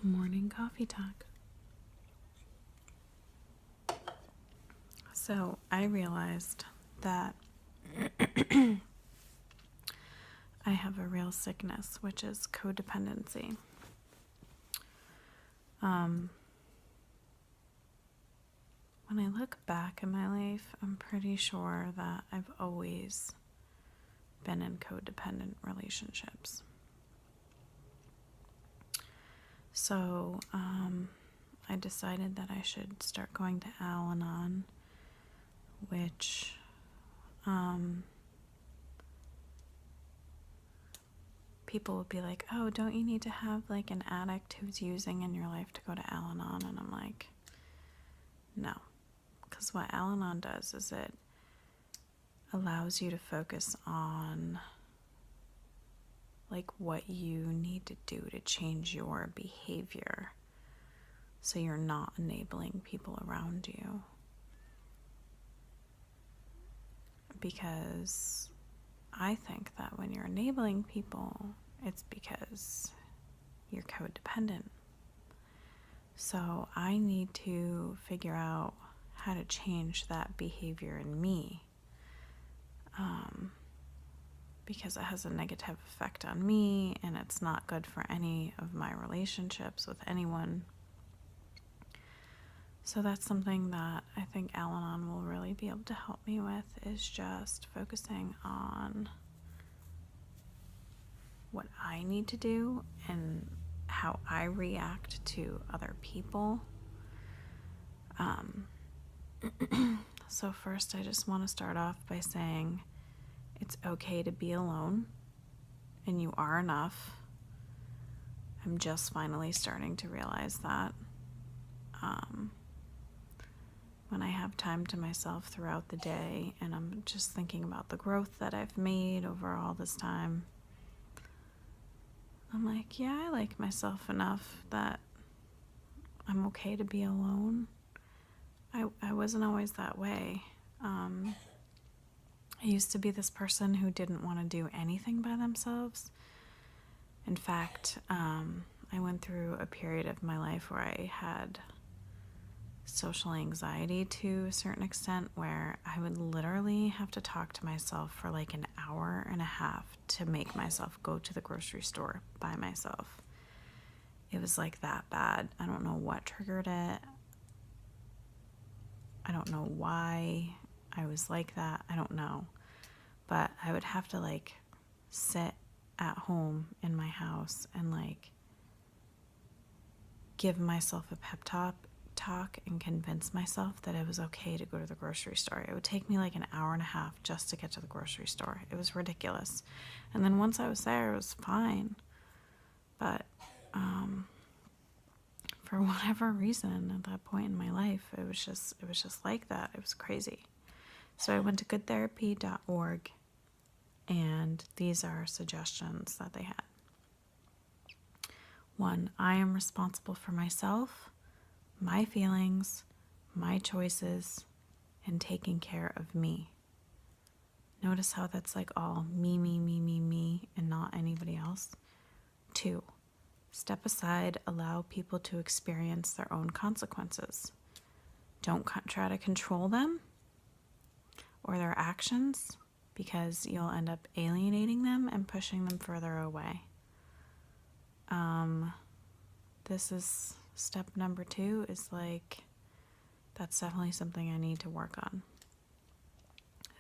Morning coffee talk. So I realized that I have a real sickness, which is codependency. When I look back in my life, I'm pretty sure that I've always been in codependent relationships. So I decided that I should start going to Alanon, which people would be like, oh, don't you need to have like an addict who's using in your life to go to Alanon? And I'm like, no. Because what Alanon does is it allows you to focus on like what you need to do to change your behavior so you're not enabling people around you. Because I think that when you're enabling people, it's because you're codependent. So I need to figure out how to change that behavior in me, because it has a negative effect on me and it's not good for any of my relationships with anyone. So that's something that I think Alanon will really be able to help me with, is just focusing on what I need to do and how I react to other people. So first, I just want to start off by saying it's okay to be alone, and you are enough. I'm just finally starting to realize that. When I have time to myself throughout the day and I'm just thinking about the growth that I've made over all this time, I'm like, yeah, I like myself enough that I'm okay to be alone. I wasn't always that way. I used to be this person who didn't want to do anything by themselves. In fact, I went through a period of my life where I had social anxiety to a certain extent, where I would literally have to talk to myself for like an hour and a half to make myself go to the grocery store by myself. It was like that bad. I don't know what triggered it. I don't know why I was like that. I don't know. But I would have to like sit at home in my house and like give myself a pep talk and convince myself that it was okay to go to the grocery store. It would take me like an hour and a half just to get to the grocery store. It was ridiculous. And then once I was there, it was fine. But for whatever reason at that point in my life, it was just like that. It was crazy. So I went to goodtherapy.org, and these are suggestions that they had. 1, I am responsible for myself, my feelings, my choices, and taking care of me. Notice how that's like all me, and not anybody else. 2, step aside, allow people to experience their own consequences. Don't try to control them or their actions, because you'll end up alienating them and pushing them further away. This is step number 2, is like, that's definitely something I need to work on.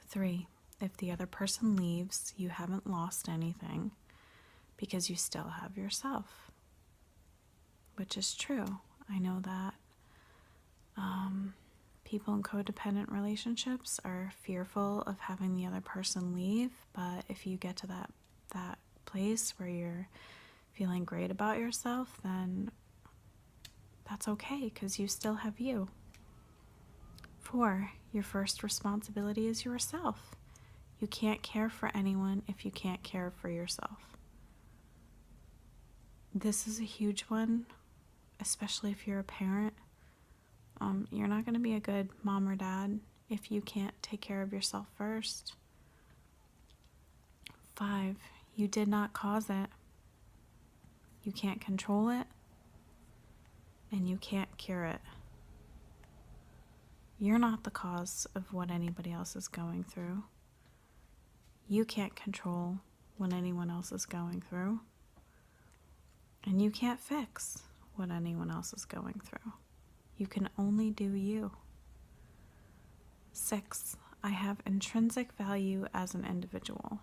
3, if the other person leaves, you haven't lost anything, because you still have yourself, which is true. I know that people in codependent relationships are fearful of having the other person leave, but if you get to that place where you're feeling great about yourself, then that's okay, because you still have you. 4, your first responsibility is yourself. You can't care for anyone if you can't care for yourself. This is a huge one, especially if you're a parent. You're not going to be a good mom or dad if you can't take care of yourself first. 5, you did not cause it. You can't control it. and you can't cure it. You're not the cause of what anybody else is going through. You can't control what anyone else is going through. And you can't fix what anyone else is going through. You can only do you. 6, I have intrinsic value as an individual.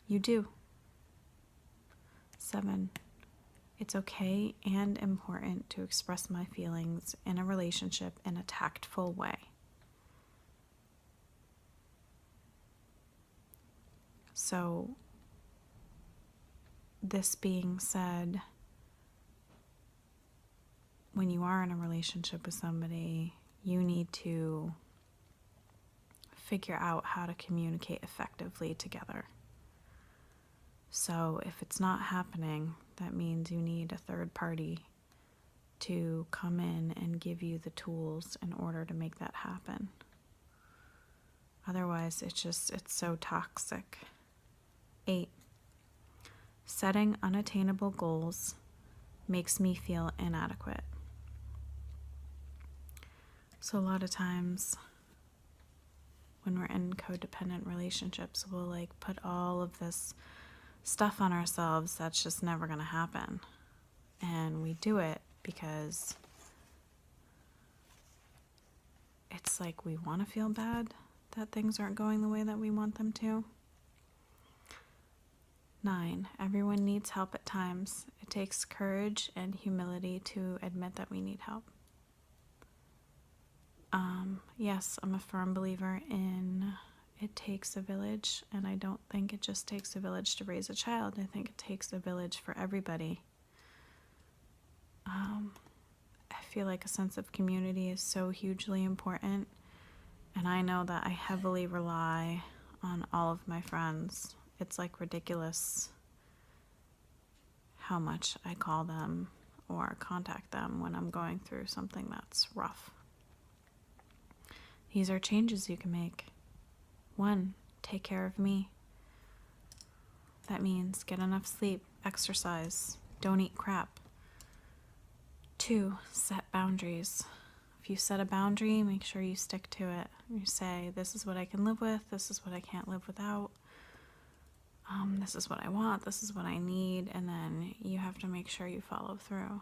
You do. 7, it's okay and important to express my feelings in a relationship in a tactful way. So, this being said, when you are in a relationship with somebody, you need to figure out how to communicate effectively together. So if it's not happening, that means you need a third party to come in and give you the tools in order to make that happen. Otherwise, it's so toxic. 8, setting unattainable goals makes me feel inadequate. So a lot of times when we're in codependent relationships, we'll put all of this stuff on ourselves that's just never going to happen. And we do it because it's we want to feel bad that things aren't going the way that we want them to. 9, everyone needs help at times. It takes courage and humility to admit that we need help. Yes, I'm a firm believer in it takes a village, and I don't think it just takes a village to raise a child. I think it takes a village for everybody. I feel like a sense of community is so hugely important, and I know that I heavily rely on all of my friends. It's ridiculous how much I call them or contact them when I'm going through something that's rough. These are changes you can make. 1, take care of me. That means get enough sleep, exercise, don't eat crap. 2, set boundaries. If you set a boundary, make sure you stick to it. You say, this is what I can live with, this is what I can't live without. This is what I want, this is what I need, and then you have to make sure you follow through.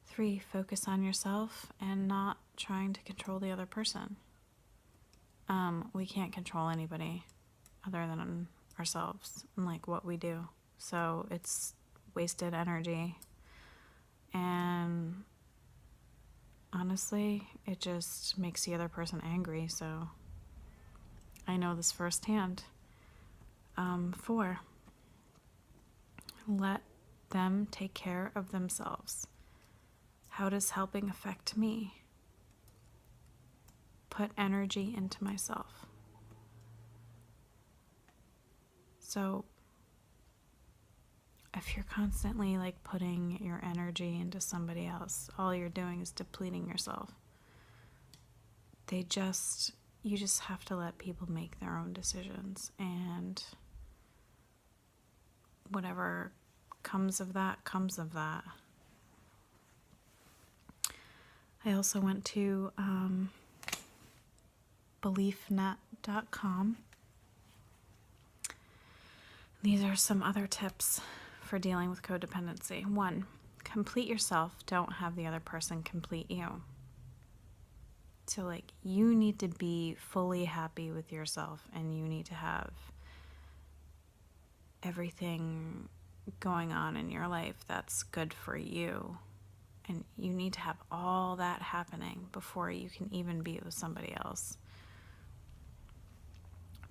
3, focus on yourself and not trying to control the other person. We can't control anybody other than ourselves and what we do. So it's wasted energy. And honestly, it just makes the other person angry. So I know this firsthand. 4, let them take care of themselves. How does helping affect me? Put energy into myself. So if you're constantly putting your energy into somebody else, all you're doing is depleting yourself. You just have to let people make their own decisions, and whatever comes of that, comes of that. I also went to beliefnet.com. These are some other tips for dealing with codependency. 1, complete yourself. Don't have the other person complete you. So you need to be fully happy with yourself, and you need to have everything going on in your life that's good for you. And you need to have all that happening before you can even be with somebody else.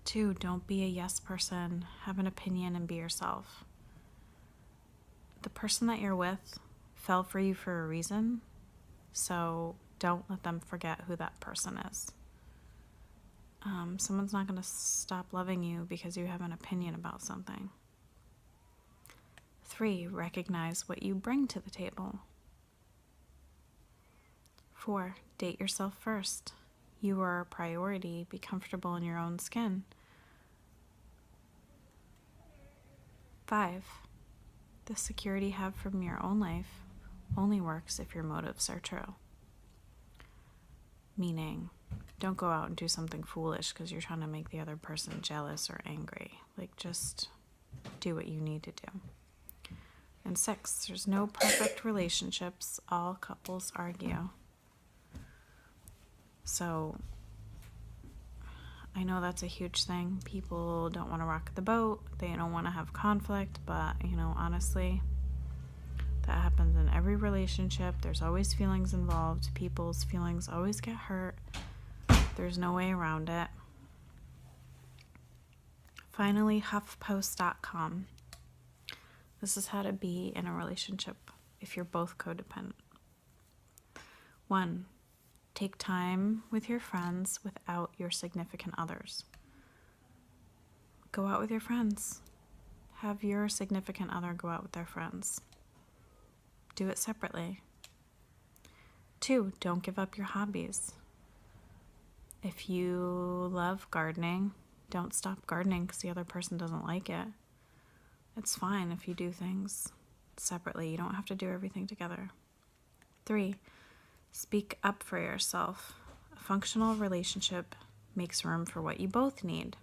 2, don't be a yes person. Have an opinion and be yourself. The person that you're with fell for you for a reason, so don't let them forget who that person is. Someone's not going to stop loving you because you have an opinion about something. 3, recognize what you bring to the table. 4, date yourself first. You are a priority. Be comfortable in your own skin. 5, The security you have from your own life only works if your motives are true. Meaning, don't go out and do something foolish because you're trying to make the other person jealous or angry. Like, just do what you need to do. And 6, there's no perfect relationships. All couples argue. So, I know that's a huge thing. People don't want to rock the boat. They don't want to have conflict. But, honestly, that happens in every relationship. There's always feelings involved. People's feelings always get hurt. There's no way around it. Finally, HuffPost.com. This is how to be in a relationship if you're both codependent. 1, take time with your friends without your significant others. Go out with your friends. Have your significant other go out with their friends. Do it separately. 2, don't give up your hobbies. If you love gardening, don't stop gardening because the other person doesn't like it. It's fine if you do things separately. You don't have to do everything together. 3, speak up for yourself. A functional relationship makes room for what you both need.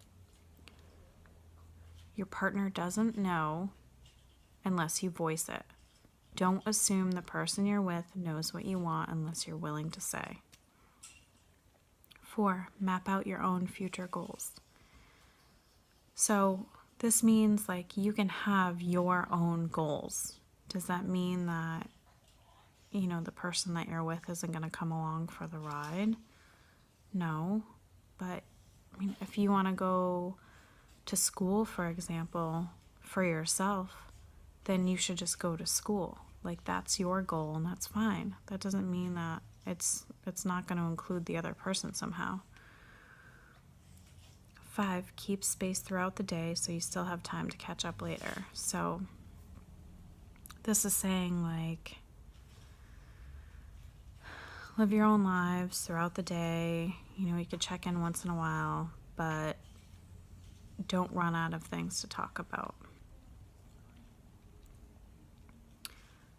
Your partner doesn't know unless you voice it. Don't assume the person you're with knows what you want unless you're willing to say. 4, map out your own future goals. So this means you can have your own goals. Does that mean that, the person that you're with isn't going to come along for the ride? No. But if you want to go to school, for example, for yourself, then you should just go to school. That's your goal, and that's fine. That doesn't mean that it's not going to include the other person somehow. 5, keep space throughout the day so you still have time to catch up later. So this is saying live your own lives throughout the day. You could check in once in a while, but don't run out of things to talk about.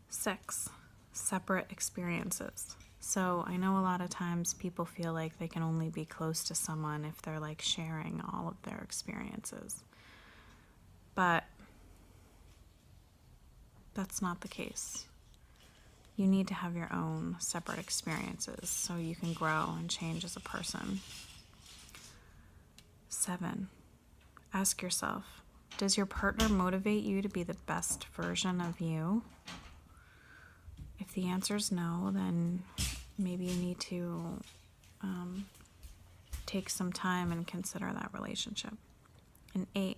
6, separate experiences. So I know a lot of times people feel like they can only be close to someone if they're sharing all of their experiences. But that's not the case. You need to have your own separate experiences so you can grow and change as a person. 7, ask yourself, does your partner motivate you to be the best version of you? If the answer is no, then maybe you need to take some time and consider that relationship. And 8,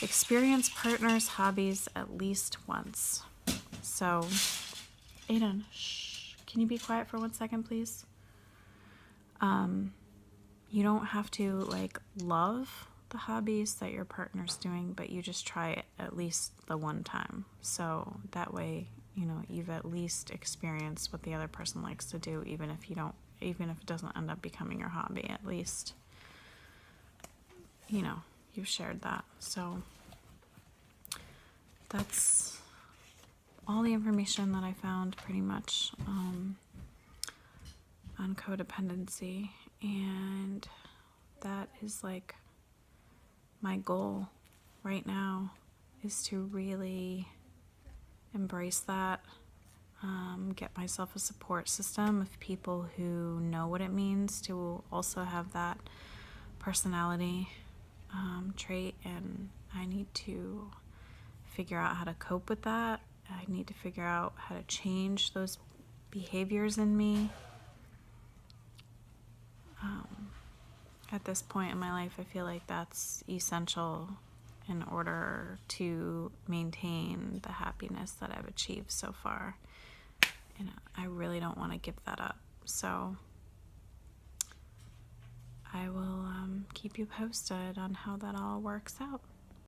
experience partners' hobbies at least once. So, Aiden, can you be quiet for 1 second, please? You don't have to love the hobbies that your partner's doing, but you just try it at least the one time. So that way, you've at least experienced what the other person likes to do, even if it doesn't end up becoming your hobby, at least, you've shared that. So that's all the information that I found pretty much on codependency, and that is my goal right now is to really embrace that, get myself a support system of people who know what it means to also have that personality trait, and I need to figure out how to cope with that. I need to figure out how to change those behaviors in me. At this point in my life, I feel like that's essential in order to maintain the happiness that I've achieved so far. And I really don't want to give that up. So I will keep you posted on how that all works out.